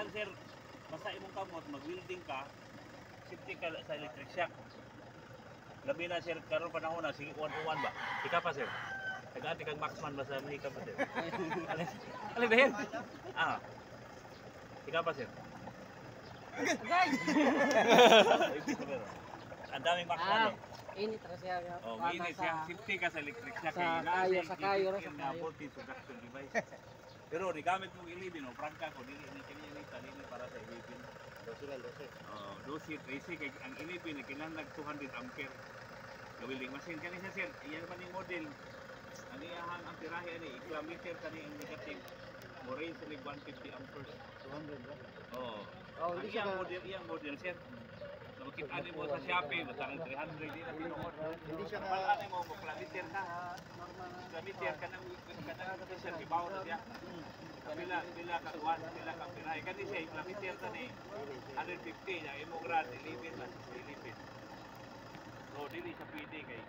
lang sir, basta imong kamot, mag-welding ka, safety ka sa electric shock. Labi na sir, karon panahon na, sige 101 ba? Ika pa sir. Nag-ati kang Maxman ba sa mahika pa sir? Alin ba yan? Ah. Ika pa sir. Guys! Ang daming Maxman eh. Init ra siya. Oh, minit siya. Safety ka sa electric shock. Sa kayo ra sa kayo. Voltage reduction device. Pero gamit mong ilibin, o prangka ko, dili ni kanya ni para sa ilibin. Dosi lang, dosi. Oh, dosi, tracy, kay ang ilibin, kinahanglan 200 ampere. Welding machine kanina sir, iyan pa ning model. Ang iyahang ang tirahe ani, kilometer kani ang negative. Mo range sa 150 amperes. 200 ba? Oh. Oh, Ang hindi siya iyang model sir. So makita ni mo sa Shopee, basta ang 300 din ang pinuhod. Hindi siya Wala ni mo kilometer ka. Kilometer ka nang sir, ibaw na siya. Bila ka kuan, bila ka tirahe kani siya kilometer tani 150 ya imo grad ilibin na ilibin. So dili siya pwede kay